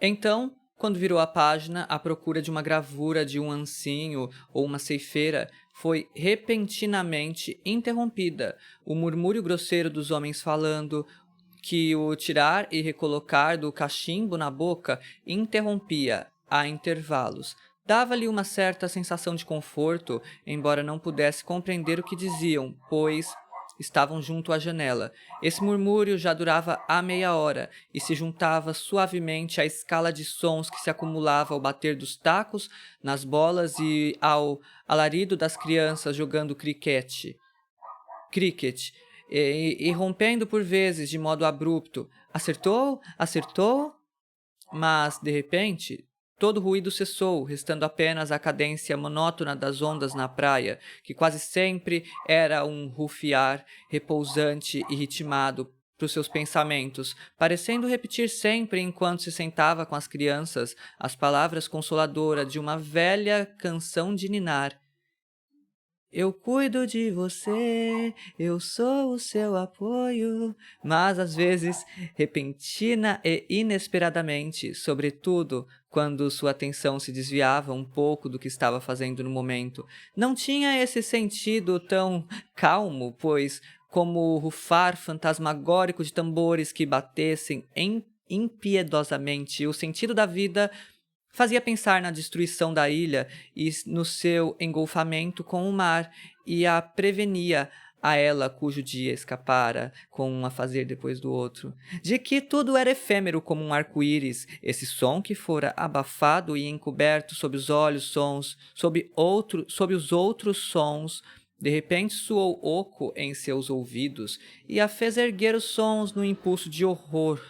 Então, quando virou a página, a procura de uma gravura de um ancinho ou uma ceifeira foi repentinamente interrompida. O murmúrio grosseiro dos homens falando, que o tirar e recolocar do cachimbo na boca interrompia a intervalos. Dava-lhe uma certa sensação de conforto, embora não pudesse compreender o que diziam, pois estavam junto à janela. Esse murmúrio já durava há meia hora e se juntava suavemente à escala de sons que se acumulava ao bater dos tacos nas bolas e ao alarido das crianças jogando cricket, e rompendo por vezes de modo abrupto. Acertou? Acertou? Mas, de repente, todo o ruído cessou, restando apenas a cadência monótona das ondas na praia, que quase sempre era um rufiar repousante e ritmado para os seus pensamentos, parecendo repetir sempre, enquanto se sentava com as crianças, as palavras consoladoras de uma velha canção de ninar. Eu cuido de você, eu sou o seu apoio, mas às vezes, repentina e inesperadamente, sobretudo quando sua atenção se desviava um pouco do que estava fazendo no momento, não tinha esse sentido tão calmo, pois, como o rufar fantasmagórico de tambores que batessem impiedosamente o sentido da vida, fazia pensar na destruição da ilha e no seu engolfamento com o mar, e a prevenia a ela cujo dia escapara, com um a fazer depois do outro, de que tudo era efêmero como um arco-íris, esse som que fora abafado e encoberto sob os olhos sons, sob os outros sons, de repente soou oco em seus ouvidos e a fez erguer os sons no impulso de horror.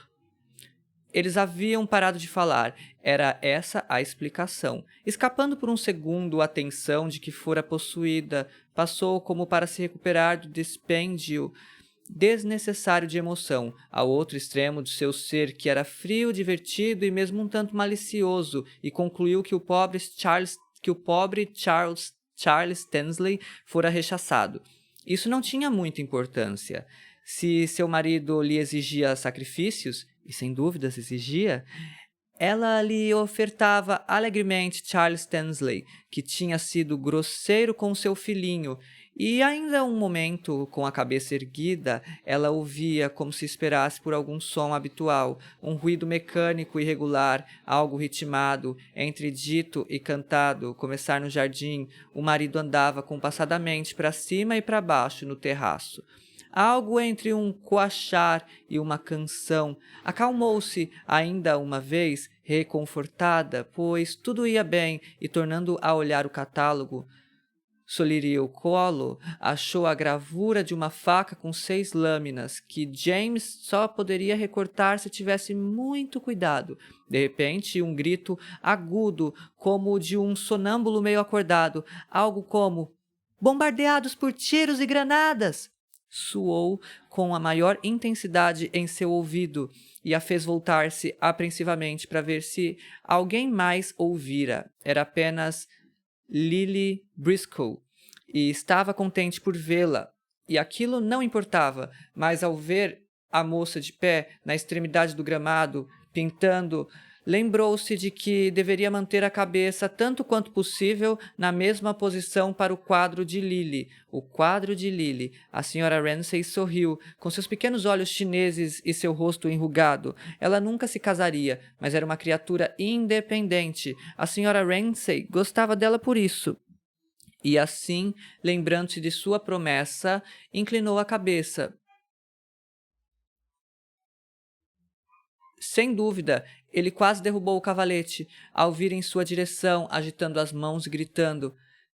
Eles haviam parado de falar, era essa a explicação. Escapando por um segundo a tensão de que fora possuída, passou como para se recuperar do dispêndio desnecessário de emoção, ao outro extremo de seu ser, que era frio, divertido e mesmo um tanto malicioso, e concluiu que o pobre Charles Tansley fora rechaçado. Isso não tinha muita importância. Se seu marido lhe exigia sacrifícios, e sem dúvidas exigia, ela lhe ofertava alegremente Charles Tansley, que tinha sido grosseiro com seu filhinho, e ainda um momento, com a cabeça erguida, ela ouvia como se esperasse por algum som habitual, um ruído mecânico irregular, algo ritmado, entre dito e cantado, começar no jardim. O marido andava compassadamente para cima e para baixo no terraço. Algo entre um coachar e uma canção. Acalmou-se ainda uma vez, reconfortada, pois tudo ia bem, e tornando a olhar o catálogo, Soliria o colo, achou a gravura de uma faca com 6 lâminas, que James só poderia recortar se tivesse muito cuidado. De repente, um grito agudo, como o de um sonâmbulo meio acordado, algo como "Bombardeados por tiros e granadas!" Soou com a maior intensidade em seu ouvido e a fez voltar-se apreensivamente para ver se alguém mais ouvira. Era apenas Lily Briscoe, e estava contente por vê-la, e aquilo não importava, mas ao ver a moça de pé na extremidade do gramado, pintando, lembrou-se de que deveria manter a cabeça tanto quanto possível na mesma posição para o quadro de Lily. O quadro de Lily. A senhora Ramsay sorriu, com seus pequenos olhos chineses e seu rosto enrugado. Ela nunca se casaria, mas era uma criatura independente. A senhora Ramsay gostava dela por isso. E assim, lembrando-se de sua promessa, inclinou a cabeça. Sem dúvida, ele quase derrubou o cavalete, ao vir em sua direção, agitando as mãos e gritando: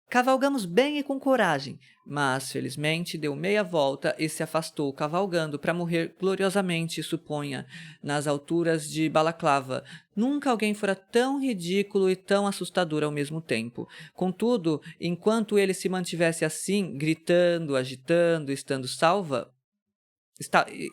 "Cavalgamos bem e com coragem!" Mas, felizmente, deu meia volta e se afastou cavalgando para morrer gloriosamente, suponha, nas alturas de Balaclava. Nunca alguém fora tão ridículo e tão assustador ao mesmo tempo. Contudo, enquanto ele se mantivesse assim, gritando, agitando,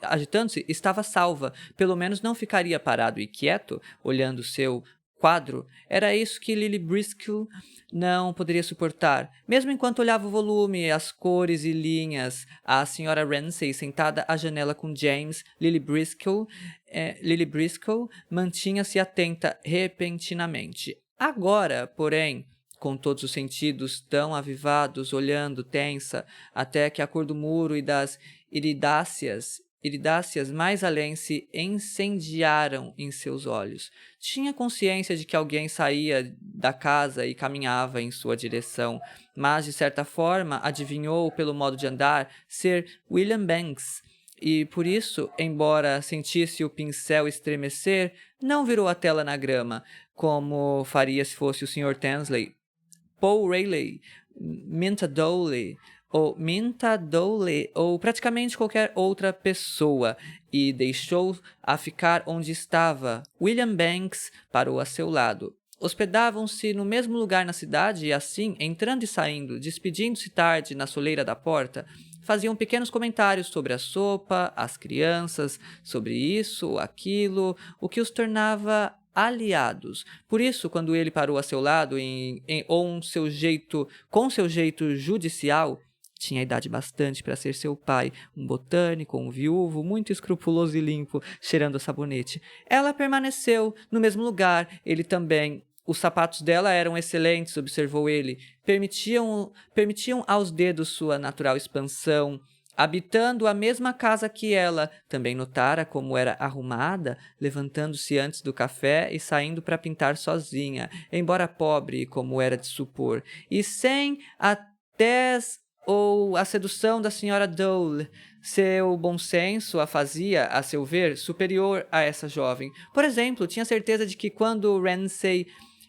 agitando-se, estava salva. Pelo menos não ficaria parado e quieto, olhando seu quadro. Era isso que Lily Briscoe não poderia suportar. Mesmo enquanto olhava o volume, as cores e linhas, a Sra. Ramsay sentada à janela com James, Lily Briscoe mantinha-se atenta repentinamente. Agora, porém, com todos os sentidos tão avivados, olhando tensa, até que a cor do muro e das iridáceas mais além se incendiaram em seus olhos. Tinha consciência de que alguém saía da casa e caminhava em sua direção, mas de certa forma adivinhou pelo modo de andar ser William Banks, e por isso, embora sentisse o pincel estremecer, não virou a tela na grama, como faria se fosse o Sr. Tansley, Paul Rayleigh, Minta Dowley ou praticamente qualquer outra pessoa, e deixou-a ficar onde estava. William Banks parou a seu lado. Hospedavam-se no mesmo lugar na cidade e assim, entrando e saindo, despedindo-se tarde na soleira da porta, faziam pequenos comentários sobre a sopa, as crianças, sobre isso, aquilo, o que os tornava aliados. Por isso, quando ele parou a seu lado com seu jeito judicial, tinha idade bastante para ser seu pai, um botânico, um viúvo, muito escrupuloso e limpo, cheirando a sabonete. Ela permaneceu no mesmo lugar, ele também. Os sapatos dela eram excelentes, observou ele. Permitiam aos dedos sua natural expansão. Habitando a mesma casa que ela, também notara como era arrumada, levantando-se antes do café e saindo para pintar sozinha, embora pobre, como era de supor, e sem a tez ou a sedução da Sra. Dole. Seu bom senso a fazia, a seu ver, superior a essa jovem. Por exemplo, tinha certeza de que quando Ramsay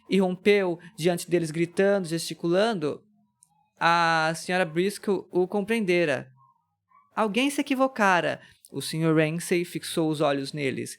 irrompeu diante deles gritando, gesticulando, a Sra. Briscoe o compreendera. Alguém se equivocara. O Sr. Ramsay fixou os olhos neles,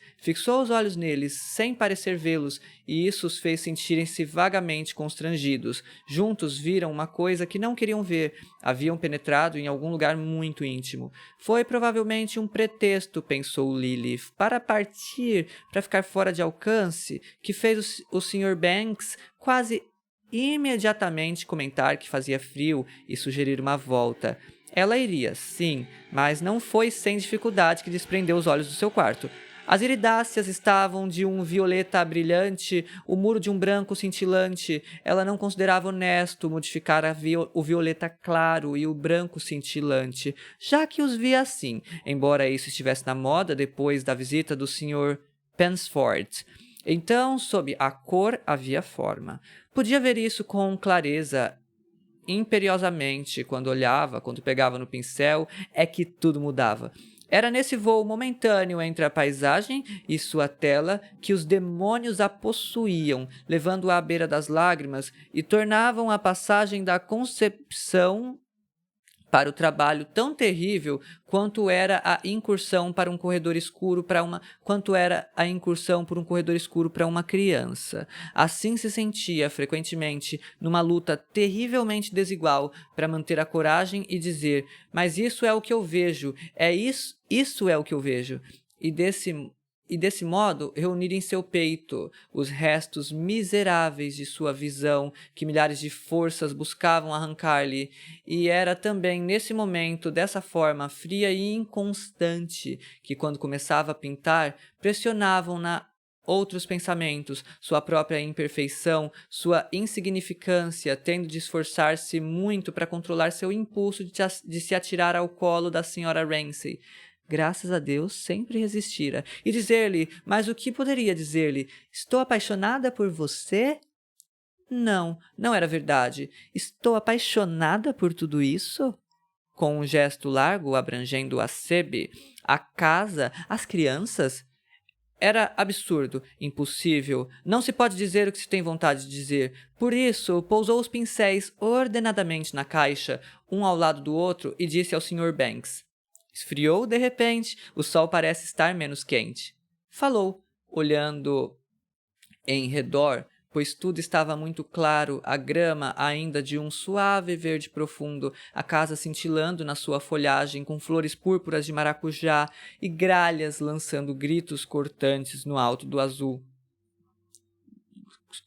sem parecer vê-los, e isso os fez sentirem-se vagamente constrangidos. Juntos viram uma coisa que não queriam ver. Haviam penetrado em algum lugar muito íntimo. Foi provavelmente um pretexto, pensou Lily, para partir, para ficar fora de alcance, que fez o Sr. Banks quase imediatamente comentar que fazia frio e sugerir uma volta. Ela iria, sim, mas não foi sem dificuldade que desprendeu os olhos do seu quarto. As iridáceas estavam de um violeta brilhante, o muro de um branco cintilante. Ela não considerava honesto modificar o violeta claro e o branco cintilante, já que os via assim, embora isso estivesse na moda depois da visita do Sr. Pensford. Então, sob a cor havia forma. Podia ver isso com clareza. Imperiosamente, quando pegava no pincel, é que tudo mudava. Era nesse voo momentâneo entre a paisagem e sua tela que os demônios a possuíam, levando-a à beira das lágrimas e tornavam a passagem da concepção para o trabalho tão terrível quanto era a incursão por um corredor escuro para uma criança. Assim se sentia frequentemente numa luta terrivelmente desigual para manter a coragem e dizer: mas isso é o que eu vejo, isso é o que eu vejo. E desse modo reunir em seu peito os restos miseráveis de sua visão que milhares de forças buscavam arrancar-lhe, e era também nesse momento, dessa forma fria e inconstante, que quando começava a pintar, pressionavam-na outros pensamentos, sua própria imperfeição, sua insignificância, tendo de esforçar-se muito para controlar seu impulso de se atirar ao colo da Sra. Ramsay. Graças a Deus, sempre resistira. E dizer-lhe, mas o que poderia dizer-lhe? Estou apaixonada por você? Não era verdade. Estou apaixonada por tudo isso? Com um gesto largo, abrangendo a sebe, a casa, as crianças? Era absurdo, impossível. Não se pode dizer o que se tem vontade de dizer. Por isso, pousou os pincéis ordenadamente na caixa, um ao lado do outro, e disse ao Sr. Banks: esfriou de repente, o sol parece estar menos quente. Falou, olhando em redor, pois tudo estava muito claro, a grama ainda de um suave verde profundo, a casa cintilando na sua folhagem com flores púrpuras de maracujá e gralhas lançando gritos cortantes no alto do azul.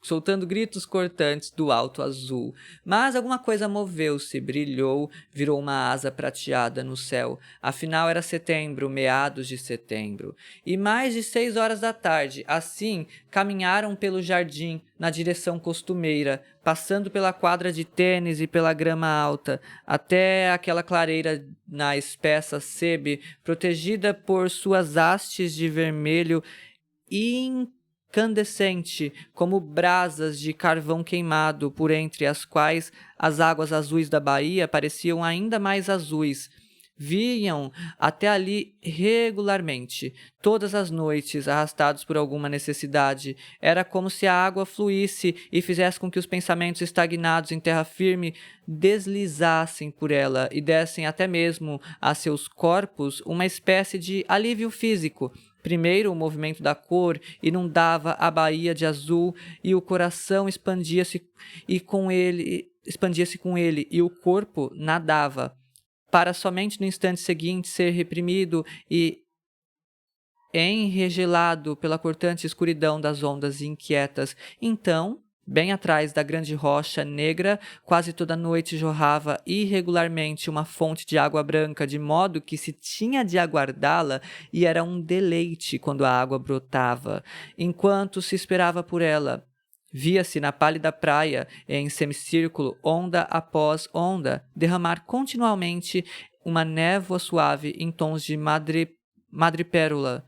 soltando gritos cortantes do alto azul. Mas alguma coisa moveu-se, brilhou, virou uma asa prateada no céu. Afinal era setembro, meados de setembro. E mais de 6 horas da tarde, assim, caminharam pelo jardim na direção costumeira, passando pela quadra de tênis e pela grama alta, até aquela clareira na espessa sebe, protegida por suas hastes de vermelho incandescente, como brasas de carvão queimado, por entre as quais as águas azuis da baía pareciam ainda mais azuis. Vinham até ali regularmente, todas as noites, arrastados por alguma necessidade. Era como se a água fluísse e fizesse com que os pensamentos estagnados em terra firme deslizassem por ela e dessem até mesmo a seus corpos uma espécie de alívio físico. Primeiro, o movimento da cor inundava a baía de azul e o coração expandia-se com ele e o corpo nadava, para somente no instante seguinte ser reprimido e enregelado pela cortante escuridão das ondas inquietas. Então, bem atrás da grande rocha negra, quase toda noite jorrava irregularmente uma fonte de água branca, de modo que se tinha de aguardá-la, e era um deleite quando a água brotava, enquanto se esperava por ela. Via-se na pálida praia, em semicírculo, onda após onda, derramar continuamente uma névoa suave em tons de madrepérola.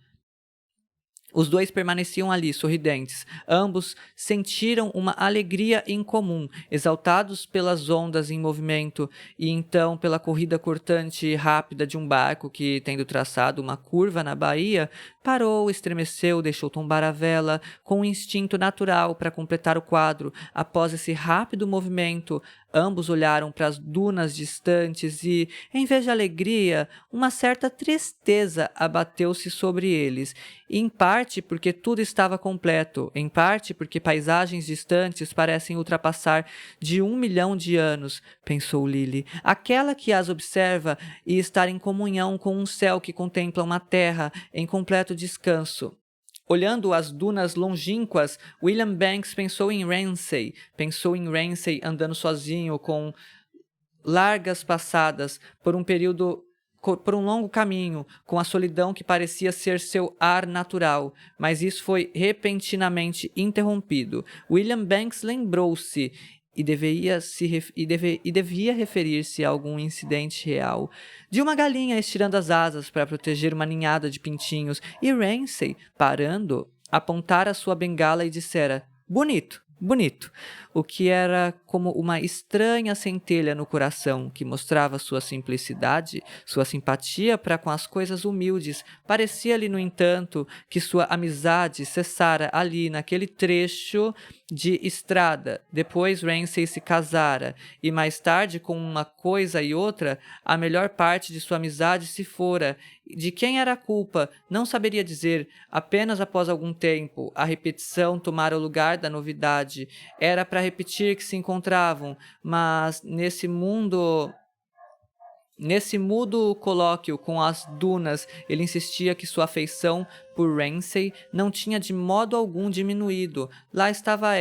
Os dois permaneciam ali, sorridentes. Ambos sentiram uma alegria incomum, exaltados pelas ondas em movimento, e então pela corrida cortante e rápida de um barco que, tendo traçado uma curva na baía, parou, estremeceu, deixou tombar a vela, com um instinto natural para completar o quadro. Após esse rápido movimento, ambos olharam para as dunas distantes e, em vez de alegria, uma certa tristeza abateu-se sobre eles, em parte porque tudo estava completo, em parte porque paisagens distantes parecem ultrapassar de 1 milhão de anos, pensou Lily, aquela que as observa e estar em comunhão com um céu que contempla uma terra em completo descanso. Olhando as dunas longínquas, William Banks pensou em Ramsay andando sozinho, com largas passadas, por um longo caminho, com a solidão que parecia ser seu ar natural, mas isso foi repentinamente interrompido. William Banks lembrou-se e devia referir-se a algum incidente real, de uma galinha estirando as asas para proteger uma ninhada de pintinhos, e Ramsay, parando, apontara sua bengala e dissera: "Bonito, bonito", o que era como uma estranha centelha no coração, que mostrava sua simplicidade, sua simpatia para com as coisas humildes. Parecia-lhe, no entanto, que sua amizade cessara ali, naquele trecho de estrada. Depois Ramsay se casara, e mais tarde, com uma coisa e outra, a melhor parte de sua amizade se fora. De quem era a culpa? Não saberia dizer. Apenas após algum tempo, a repetição tomara o lugar da novidade. Era para repetir que se encontravam, mas nesse mudo colóquio com as dunas, ele insistia que sua afeição por Ramsay não tinha de modo algum diminuído. Lá estava,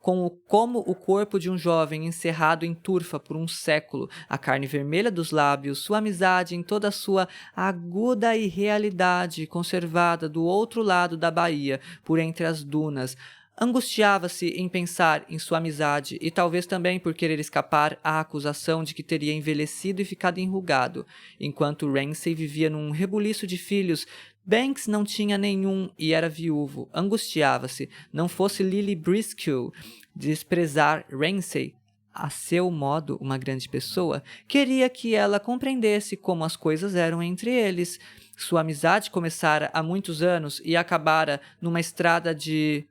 como o corpo de um jovem encerrado em turfa por um século, a carne vermelha dos lábios, sua amizade em toda a sua aguda irrealidade, conservada do outro lado da baía, por entre as dunas. Angustiava-se em pensar em sua amizade e talvez também por querer escapar à acusação de que teria envelhecido e ficado enrugado. Enquanto Ramsay vivia num rebuliço de filhos, Banks não tinha nenhum e era viúvo. Angustiava-se. Não fosse Lily Briscoe desprezar Ramsay, a seu modo uma grande pessoa, queria que ela compreendesse como as coisas eram entre eles. Sua amizade começara há muitos anos e acabara numa estrada de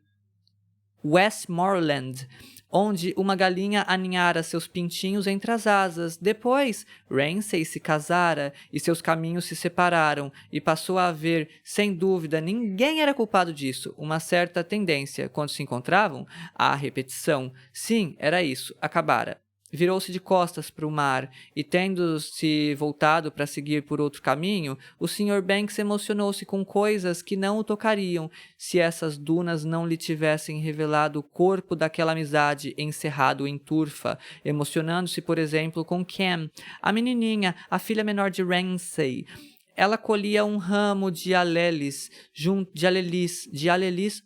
Westmoreland, onde uma galinha aninhara seus pintinhos entre as asas. Depois, Ramsay se casara e seus caminhos se separaram, e passou a haver, sem dúvida, ninguém era culpado disso, uma certa tendência, quando se encontravam, à repetição. Sim, era isso, acabara. virou-se de costas para o mar e, tendo-se voltado para seguir por outro caminho, o Sr. Banks emocionou-se com coisas que não o tocariam se essas dunas não lhe tivessem revelado o corpo daquela amizade encerrado em turfa, emocionando-se, por exemplo, com Cam, a menininha, a filha menor de Ramsay. Ela colhia um ramo de alelis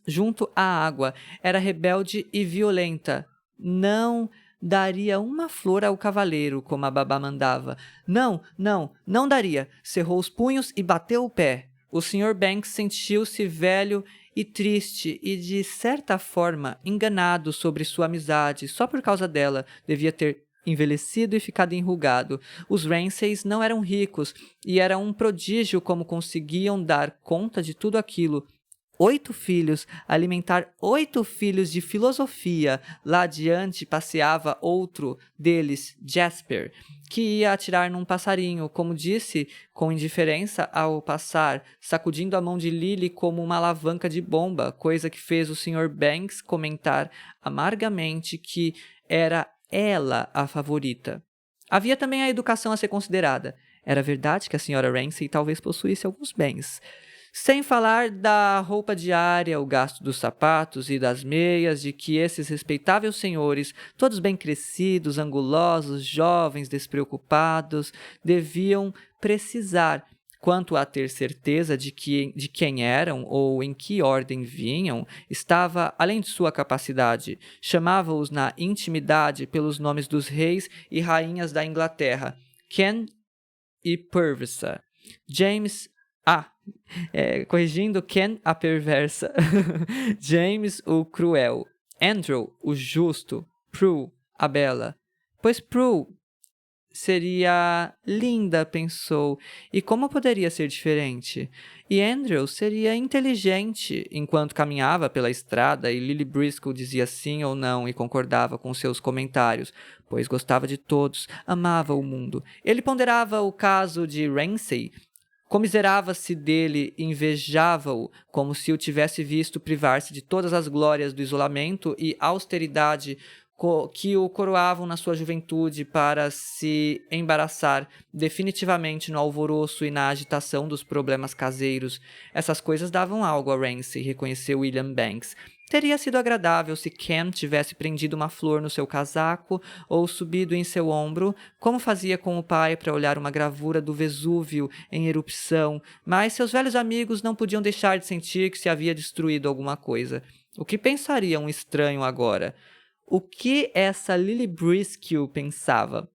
junto à água. Era rebelde e violenta. Não daria uma flor ao cavaleiro, como a babá mandava. Não, não, não daria. Cerrou os punhos e bateu o pé. O Sr. Banks sentiu-se velho e triste e, de certa forma, enganado sobre sua amizade. Só por causa dela, devia ter envelhecido e ficado enrugado. Os Ramsays não eram ricos e era um prodígio como conseguiam dar conta de tudo aquilo. 8 filhos, alimentar 8 filhos de filosofia. Lá adiante passeava outro deles, Jasper, que ia atirar num passarinho, como disse com indiferença ao passar, sacudindo a mão de Lily como uma alavanca de bomba, coisa que fez o Sr. Banks comentar amargamente que era ela a favorita. Havia também a educação a ser considerada. Era verdade que a Sra. Ramsay talvez possuísse alguns bens. Sem falar da roupa diária, o gasto dos sapatos e das meias, de que esses respeitáveis senhores, todos bem crescidos, angulosos, jovens, despreocupados, deviam precisar. Quanto a ter certeza de quem eram ou em que ordem vinham, estava além de sua capacidade. Chamava-os na intimidade pelos nomes dos reis e rainhas da Inglaterra, Ken e Purvisa. James... corrigindo, Ken a perversa. James o cruel. Andrew o justo. Prue a bela. Pois Prue seria linda, pensou, e como poderia ser diferente? E Andrew seria inteligente enquanto caminhava pela estrada e Lily Briscoe dizia sim ou não e concordava com seus comentários, pois gostava de todos, amava o mundo. Ele ponderava o caso de Ramsay, comiserava-se dele, invejava-o, como se o tivesse visto privar-se de todas as glórias do isolamento e austeridade que o coroavam na sua juventude para se embaraçar definitivamente no alvoroço e na agitação dos problemas caseiros. Essas coisas davam algo a Ramsay, reconheceu William Banks. Teria sido agradável se Cam tivesse prendido uma flor no seu casaco ou subido em seu ombro, como fazia com o pai para olhar uma gravura do Vesúvio em erupção, mas seus velhos amigos não podiam deixar de sentir que se havia destruído alguma coisa. O que pensaria um estranho agora? O que essa Lily Briscoe pensava?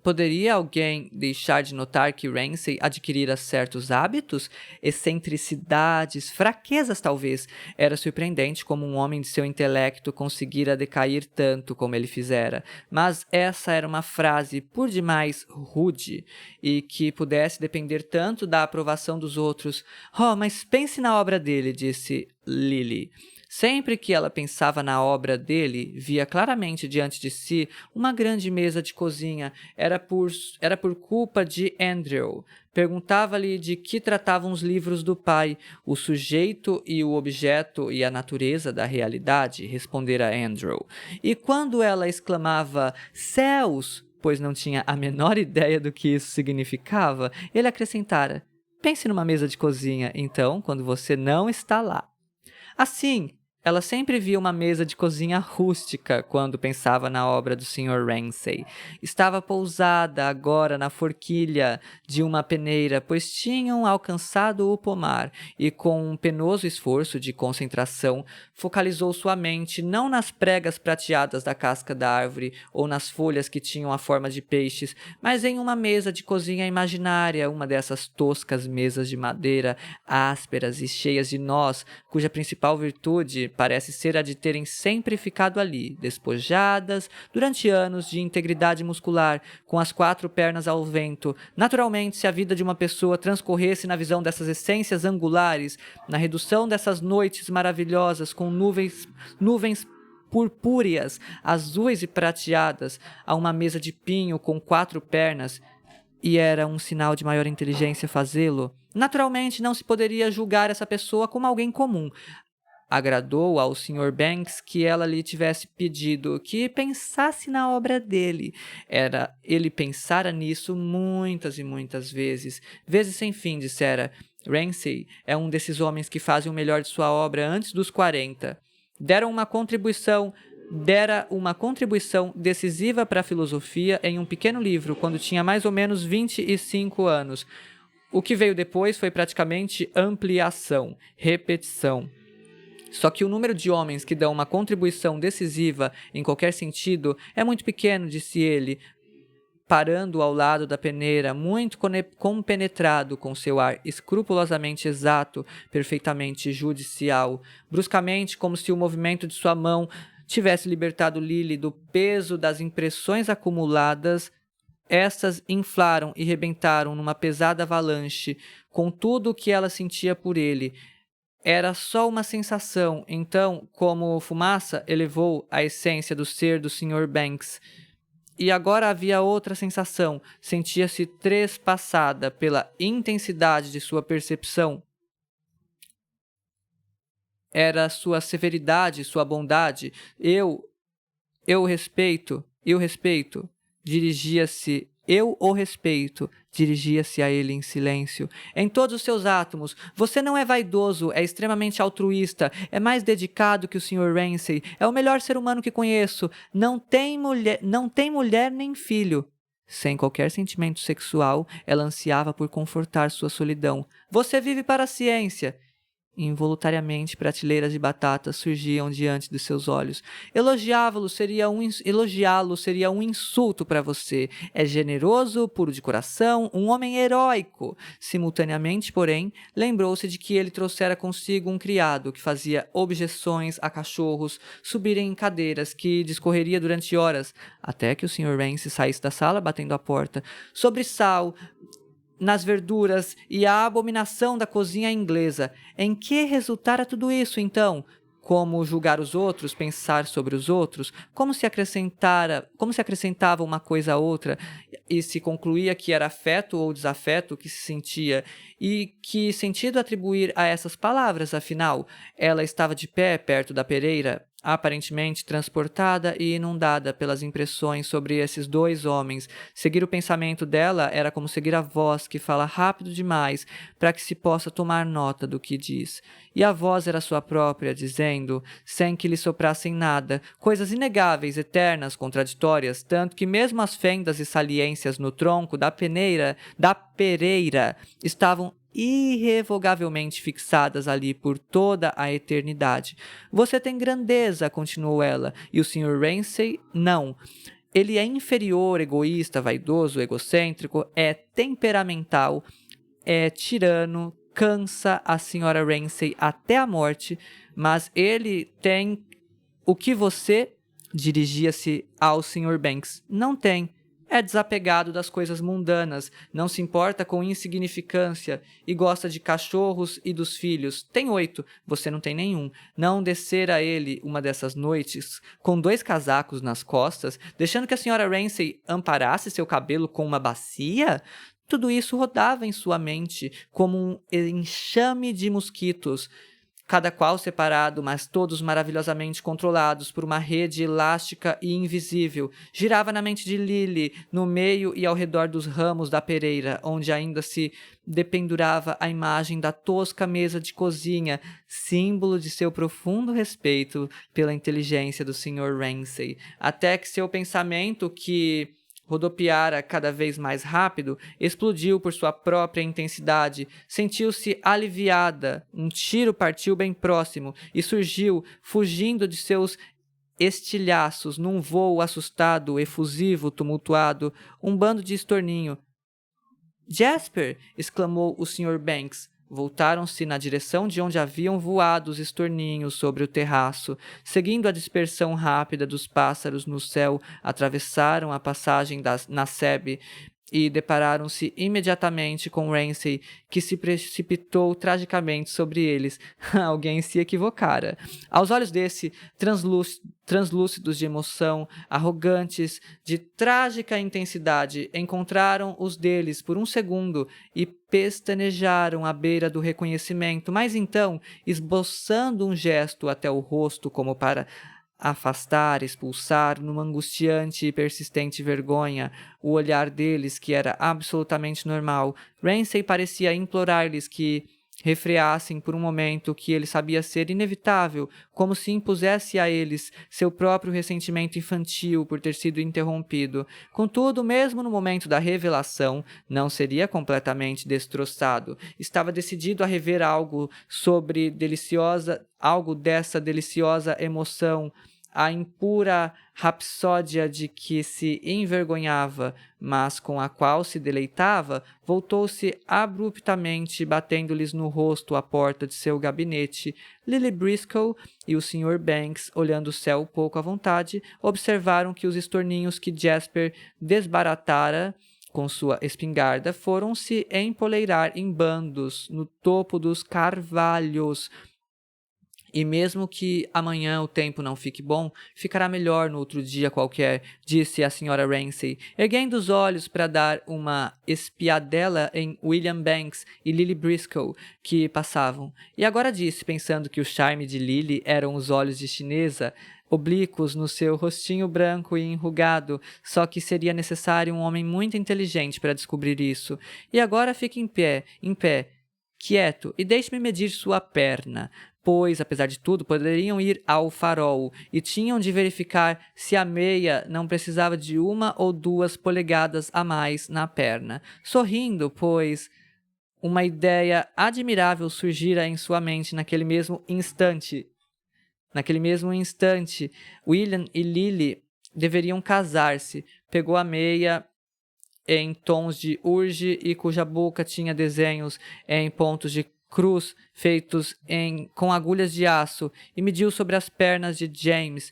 Poderia alguém deixar de notar que Ramsay adquirira certos hábitos, excentricidades, fraquezas talvez? Era surpreendente como um homem de seu intelecto conseguira decair tanto como ele fizera, mas essa era uma frase por demais rude e que pudesse depender tanto da aprovação dos outros. Oh, mas pense na obra dele, disse Lily. Sempre que ela pensava na obra dele, via claramente diante de si uma grande mesa de cozinha. Era por culpa de Andrew. Perguntava-lhe de que tratavam os livros do pai, o sujeito e o objeto e a natureza da realidade, respondera Andrew. E quando ela exclamava, céus, pois não tinha a menor ideia do que isso significava, ele acrescentara, pense numa mesa de cozinha, então, quando você não está lá. Assim, ela sempre via uma mesa de cozinha rústica quando pensava na obra do Sr. Ramsay. Estava pousada agora na forquilha de uma peneira, pois tinham alcançado o pomar, e com um penoso esforço de concentração, focalizou sua mente não nas pregas prateadas da casca da árvore ou nas folhas que tinham a forma de peixes, mas em uma mesa de cozinha imaginária, uma dessas toscas mesas de madeira, ásperas e cheias de nós, cuja principal virtude parece ser a de terem sempre ficado ali, despojadas, durante anos de integridade muscular, com as 4 pernas ao vento. Naturalmente, se a vida de uma pessoa transcorresse na visão dessas essências angulares, na redução dessas noites maravilhosas com nuvens purpúreas, azuis e prateadas, a uma mesa de pinho com 4 pernas, e era um sinal de maior inteligência fazê-lo, naturalmente não se poderia julgar essa pessoa como alguém comum. Agradou ao Sr. Banks que ela lhe tivesse pedido que pensasse na obra dele. Ele pensara nisso muitas e muitas vezes sem fim, dissera. Ramsay é um desses homens que fazem o melhor de sua obra antes dos 40. Dera uma contribuição decisiva para a filosofia em um pequeno livro, quando tinha mais ou menos 25 anos. O que veio depois foi praticamente ampliação, repetição. Só que o número de homens que dão uma contribuição decisiva em qualquer sentido é muito pequeno, disse ele, parando ao lado da peneira, muito compenetrado com seu ar escrupulosamente exato, perfeitamente judicial. Bruscamente, como se o movimento de sua mão tivesse libertado Lily do peso das impressões acumuladas, estas inflaram e rebentaram numa pesada avalanche, com tudo o que ela sentia por ele. Era só uma sensação, então, como fumaça, elevou a essência do ser do Sr. Banks. E agora havia outra sensação, sentia-se trespassada pela intensidade de sua percepção. Era sua severidade, sua bondade. Eu o respeito. Dirigia-se a ele em silêncio. Em todos os seus átomos, você não é vaidoso, é extremamente altruísta, é mais dedicado que o Sr. Ramsay, é o melhor ser humano que conheço, não tem mulher nem filho. Sem qualquer sentimento sexual, ela ansiava por confortar sua solidão. Você vive para a ciência. Involuntariamente, prateleiras de batatas surgiam diante dos seus olhos. Elogiá-lo seria um insulto para você. É generoso, puro de coração, um homem heróico. Simultaneamente, porém, lembrou-se de que ele trouxera consigo um criado que fazia objeções a cachorros subirem em cadeiras que discorreria durante horas, até que o Sr. Ramsay saísse da sala batendo a porta. Sobre sal nas verduras e a abominação da cozinha inglesa. Em que resultara tudo isso, então? Como julgar os outros, pensar sobre os outros, como se acrescentava uma coisa a outra e se concluía que era afeto ou desafeto que se sentia, e que sentido atribuir a essas palavras, afinal? Ela estava de pé perto da pereira, aparentemente transportada e inundada pelas impressões sobre esses dois homens. Seguir o pensamento dela era como seguir a voz que fala rápido demais para que se possa tomar nota do que diz. E a voz era sua própria, dizendo, sem que lhe soprassem nada, coisas inegáveis, eternas, contraditórias, tanto que mesmo as fendas e saliências no tronco da pereira estavam irrevogavelmente fixadas ali por toda a eternidade. Você tem grandeza, continuou ela, e o Sr. Ramsay não. Ele é inferior, egoísta, vaidoso, egocêntrico, é temperamental, é tirano, cansa a Sra. Ramsay até a morte, mas ele tem o que você, dirigia-se ao Sr. Banks, não tem. É desapegado das coisas mundanas, não se importa com insignificância e gosta de cachorros e dos filhos. Tem 8, você não tem nenhum. Não descer a ele uma dessas noites, com 2 casacos nas costas, deixando que a Sra. Ramsay amparasse seu cabelo com uma bacia? Tudo isso rodava em sua mente como um enxame de mosquitos, cada qual separado, mas todos maravilhosamente controlados por uma rede elástica e invisível. Girava na mente de Lily, no meio e ao redor dos ramos da pereira, onde ainda se dependurava a imagem da tosca mesa de cozinha, símbolo de seu profundo respeito pela inteligência do Sr. Ramsay, até que seu pensamento, que rodopiara cada vez mais rápido, explodiu por sua própria intensidade. Sentiu-se aliviada. Um tiro partiu bem próximo e surgiu, fugindo de seus estilhaços, num vôo assustado, efusivo, tumultuado, um bando de estorninho. Jasper! Exclamou o Sr. Banks. Voltaram-se na direção de onde haviam voado os estorninhos sobre o terraço. Seguindo a dispersão rápida dos pássaros no céu, atravessaram a passagem na sebe e depararam-se imediatamente com Ramsay, que se precipitou tragicamente sobre eles. Alguém se equivocara. Aos olhos desse, translúcidos de emoção, arrogantes, de trágica intensidade, encontraram os deles por um segundo e pestanejaram à beira do reconhecimento, mas então, esboçando um gesto até o rosto como para afastar, expulsar, numa angustiante e persistente vergonha, o olhar deles, que era absolutamente normal, Ramsay parecia implorar-lhes que refreassem por um momento o que ele sabia ser inevitável, como se impusesse a eles seu próprio ressentimento infantil por ter sido interrompido. Contudo, mesmo no momento da revelação, não seria completamente destroçado. Estava decidido a rever algo dessa deliciosa emoção, a impura rapsódia de que se envergonhava, mas com a qual se deleitava. Voltou-se abruptamente, batendo-lhes no rosto a porta de seu gabinete. Lily Briscoe e o Sr. Banks, olhando o céu pouco à vontade, observaram que os estorninhos que Jasper desbaratara com sua espingarda foram se empoleirar em bandos no topo dos carvalhos. E mesmo que amanhã o tempo não fique bom, ficará melhor no outro dia qualquer, disse a Sra. Ramsay, erguendo os olhos para dar uma espiadela em William Banks e Lily Briscoe, que passavam. E agora disse, pensando que o charme de Lily eram os olhos de chinesa, oblíquos no seu rostinho branco e enrugado, só que seria necessário um homem muito inteligente para descobrir isso. E agora fique em pé, quieto, e deixe-me medir sua perna, pois, apesar de tudo, poderiam ir ao farol e tinham de verificar se a meia não precisava de 1 ou 2 polegadas a mais na perna. Sorrindo, pois uma ideia admirável surgira em sua mente naquele mesmo instante. William e Lily deveriam casar-se. Pegou a meia em tons de urge e cuja boca tinha desenhos em pontos de cruz feitos com agulhas de aço, e mediu sobre as pernas de James.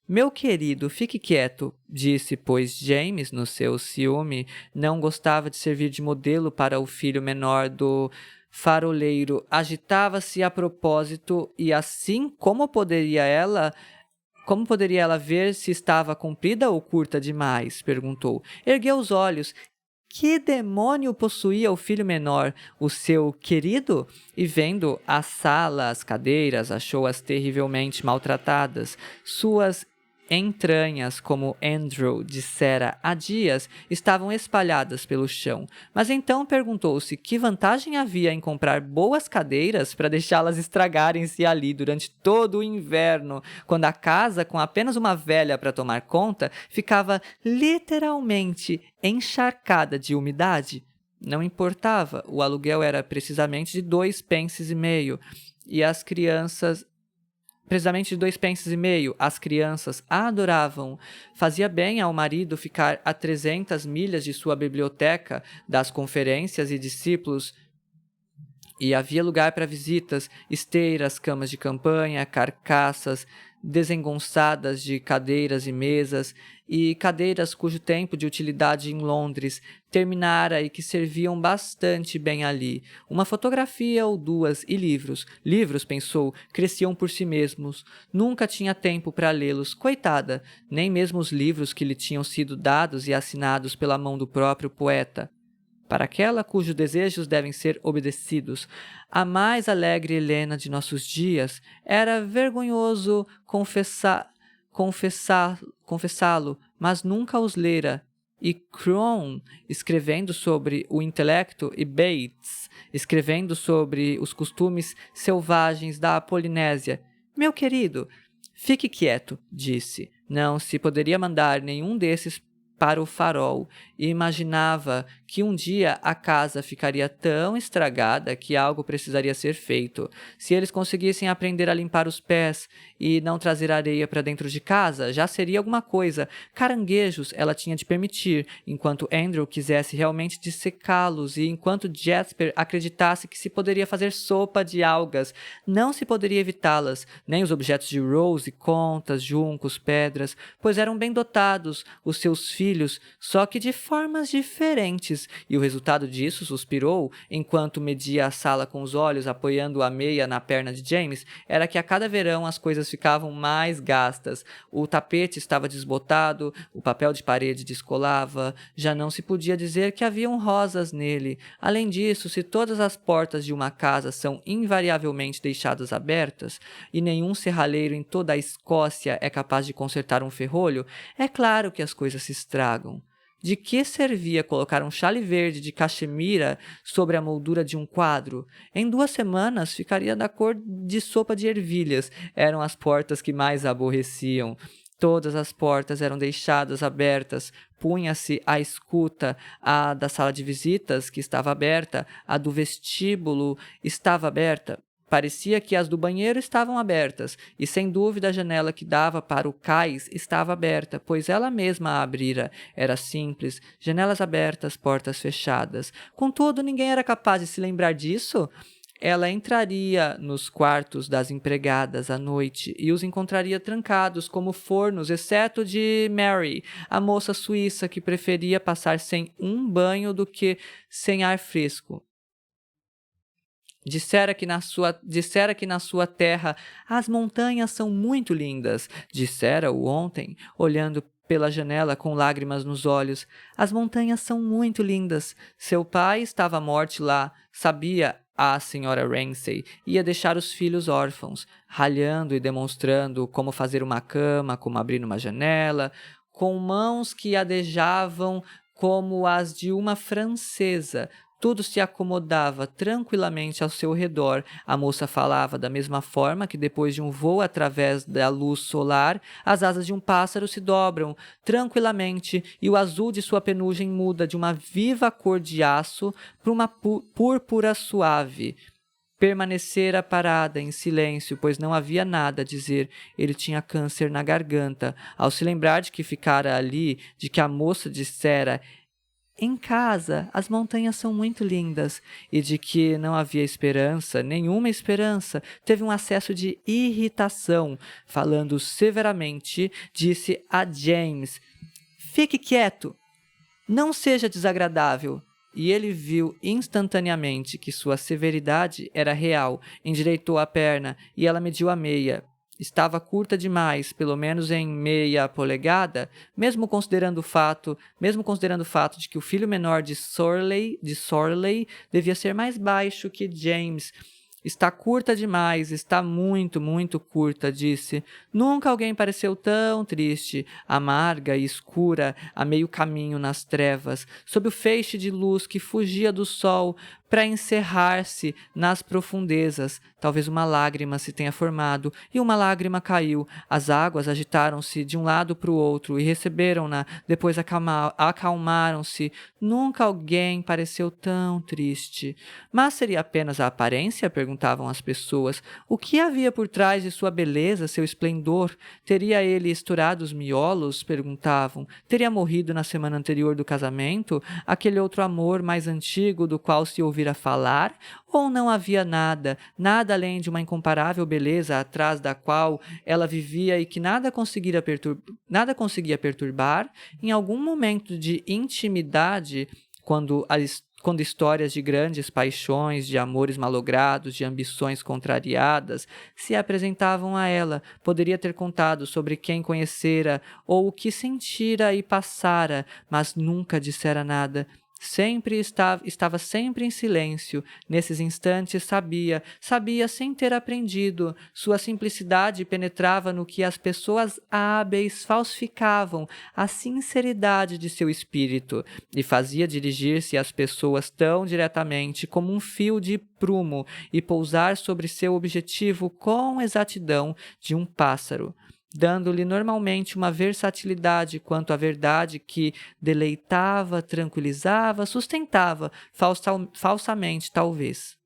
Meu querido, fique quieto, disse, pois James, no seu ciúme, não gostava de servir de modelo para o filho menor do faroleiro. Agitava-se a propósito, e assim como poderia ela ver se estava comprida ou curta demais? Perguntou. Ergueu os olhos. Que demônio possuía o filho menor, o seu querido? E vendo a sala, as cadeiras, achou-as terrivelmente maltratadas. Suas entranhas, como Andrew dissera há dias, estavam espalhadas pelo chão. Mas então perguntou-se que vantagem havia em comprar boas cadeiras para deixá-las estragarem-se ali durante todo o inverno, quando a casa, com apenas uma velha para tomar conta, ficava literalmente encharcada de umidade. Não importava, o aluguel era precisamente de 2 pences e meio, e as crianças as crianças a adoravam. Fazia bem ao marido ficar a 300 milhas de sua biblioteca, das conferências e discípulos, e havia lugar para visitas, esteiras, camas de campanha, carcaças desengonçadas de cadeiras e mesas, e cadeiras cujo tempo de utilidade em Londres terminara e que serviam bastante bem ali. Uma fotografia ou 2 e livros. Livros, pensou, cresciam por si mesmos. Nunca tinha tempo para lê-los. Coitada! Nem mesmo os livros que lhe tinham sido dados e assinados pela mão do próprio poeta. Para aquela cujos desejos devem ser obedecidos. A mais alegre Helena de nossos dias, era vergonhoso confessá-lo, mas nunca os lera. E Crome, escrevendo sobre o intelecto, e Bates, escrevendo sobre os costumes selvagens da Polinésia. Meu querido, fique quieto, disse. Não se poderia mandar nenhum desses para o farol, e imaginava que um dia a casa ficaria tão estragada que algo precisaria ser feito. Se eles conseguissem aprender a limpar os pés e não trazer areia para dentro de casa, já seria alguma coisa. Caranguejos ela tinha de permitir, enquanto Andrew quisesse realmente dissecá-los e enquanto Jasper acreditasse que se poderia fazer sopa de algas. Não se poderia evitá-las, nem os objetos de Rose, contas, juncos, pedras, pois eram bem dotados os seus filhos filhos, só que de formas diferentes, e o resultado disso, suspirou, enquanto media a sala com os olhos, apoiando a meia na perna de James, era que a cada verão as coisas ficavam mais gastas. O tapete estava desbotado, o papel de parede descolava, já não se podia dizer que haviam rosas nele. Além disso, se todas as portas de uma casa são invariavelmente deixadas abertas, e nenhum serralheiro em toda a Escócia é capaz de consertar um ferrolho, é claro que as coisas se estragam. De que servia colocar um chale verde de caxemira sobre a moldura de um quadro? Em 2 semanas ficaria da cor de sopa de ervilhas. Eram as portas que mais aborreciam. Todas as portas eram deixadas abertas. Punha-se à escuta a da sala de visitas, que estava aberta, a do vestíbulo estava aberta. Parecia que as do banheiro estavam abertas, e sem dúvida a janela que dava para o cais estava aberta, pois ela mesma a abrira. Era simples, janelas abertas, portas fechadas. Contudo, ninguém era capaz de se lembrar disso. Ela entraria nos quartos das empregadas à noite e os encontraria trancados como fornos, exceto de Mary, a moça suíça que preferia passar sem um banho do que sem ar fresco. Dissera que na sua terra as montanhas são muito lindas. Dissera-o ontem, olhando pela janela com lágrimas nos olhos. As montanhas são muito lindas. Seu pai estava à morte lá, sabia a senhora Ramsay, ia deixar os filhos órfãos, ralhando e demonstrando como fazer uma cama, como abrir uma janela, com mãos que adejavam como as de uma francesa. Tudo se acomodava tranquilamente ao seu redor. A moça falava da mesma forma que depois de um voo através da luz solar, as asas de um pássaro se dobram tranquilamente e o azul de sua penugem muda de uma viva cor de aço para uma púrpura suave. Permanecera parada em silêncio, pois não havia nada a dizer. Ele tinha câncer na garganta. Ao se lembrar de que ficara ali, de que a moça dissera: em casa, as montanhas são muito lindas, e de que não havia esperança, nenhuma esperança, teve um acesso de irritação. Falando severamente, disse a James: fique quieto, não seja desagradável. E ele viu instantaneamente que sua severidade era real. Endireitou a perna e ela mediu a meia. Estava curta demais, pelo menos em meia polegada, mesmo considerando o fato de que o filho menor de Sorley devia ser mais baixo que James. Está curta demais, está muito, muito curta, disse. Nunca alguém pareceu tão triste, amarga e escura, a meio caminho nas trevas, sob o feixe de luz que fugia do sol para encerrar-se nas profundezas. Talvez uma lágrima se tenha formado, e uma lágrima caiu. As águas agitaram-se de um lado para o outro e receberam-na, depois acalmaram-se. Nunca alguém pareceu tão triste. Mas seria apenas a aparência? Perguntavam as pessoas. O que havia por trás de sua beleza, seu esplendor? Teria ele estourado os miolos? Perguntavam. Teria morrido na semana anterior do casamento? Aquele outro amor mais antigo do qual se ouvira falar? Ou não havia nada além de uma incomparável beleza atrás da qual ela vivia e que nada conseguia perturbar? Em algum momento de intimidade, quando histórias de grandes paixões, de amores malogrados, de ambições contrariadas se apresentavam a ela, poderia ter contado sobre quem conhecera ou o que sentira e passara, mas nunca dissera nada. Estava sempre em silêncio. Nesses instantes sabia sem ter aprendido. Sua simplicidade penetrava no que as pessoas hábeis falsificavam, a sinceridade de seu espírito, e fazia dirigir-se às pessoas tão diretamente como um fio de prumo e pousar sobre seu objetivo com exatidão de um pássaro, dando-lhe normalmente uma versatilidade quanto à verdade que deleitava, tranquilizava, sustentava, falsamente talvez.